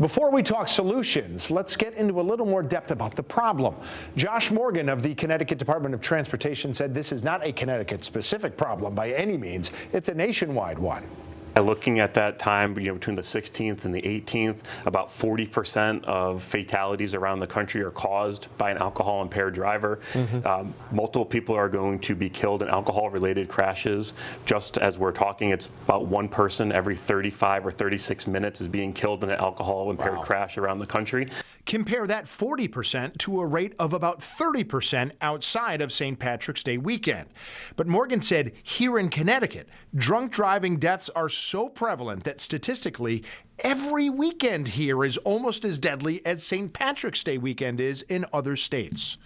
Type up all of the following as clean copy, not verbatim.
Before we talk solutions, let's get into a little more depth about the problem. Josh Morgan of the Connecticut Department of Transportation said this is not a Connecticut-specific problem by any means. It's a nationwide one. Looking at that time, between the 16th and the 18th, about 40% of fatalities around the country are caused by an alcohol-impaired driver. Multiple people are going to be killed in alcohol-related crashes. Just as we're talking, it's about one person every 35 or 36 minutes is being killed in an alcohol-impaired crash around the country. Compare that 40% to a rate of about 30% outside of St. Patrick's Day weekend. But Morgan said here in Connecticut, drunk driving deaths are so prevalent that statistically, every weekend here is almost as deadly as St. Patrick's Day weekend is in other states.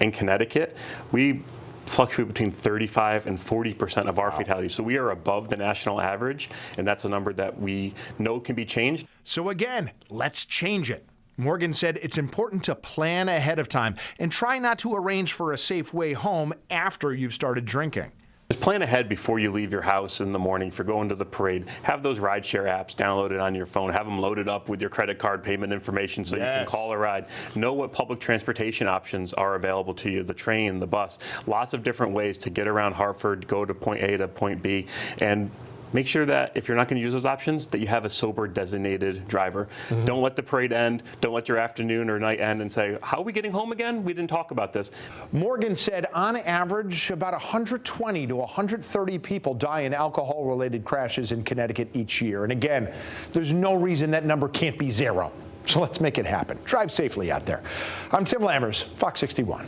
In Connecticut, we fluctuate between 35 and 40% of our fatalities. So we are above the national average, and that's a number that we know can be changed. So again, let's change it. Morgan said it's important to plan ahead of time and try not to arrange for a safe way home after you've started drinking. Just plan ahead before you leave your house in the morning. If you're going to the parade, have those rideshare apps downloaded on your phone. Have them loaded up with your credit card payment information so you can call a ride. Know what public transportation options are available to you, the train, the bus. Lots of different ways to get around Hartford, go to point A to point B, and make sure that if you're not going to use those options, that you have a sober designated driver. Don't let the parade end. Don't let your afternoon or night end and say, how are we getting home again? We didn't talk about this. Morgan said on average, about 120 to 130 people die in alcohol-related crashes in Connecticut each year. And again, there's no reason that number can't be zero. So let's make it happen. Drive safely out there. I'm Tim Lammers, Fox 61.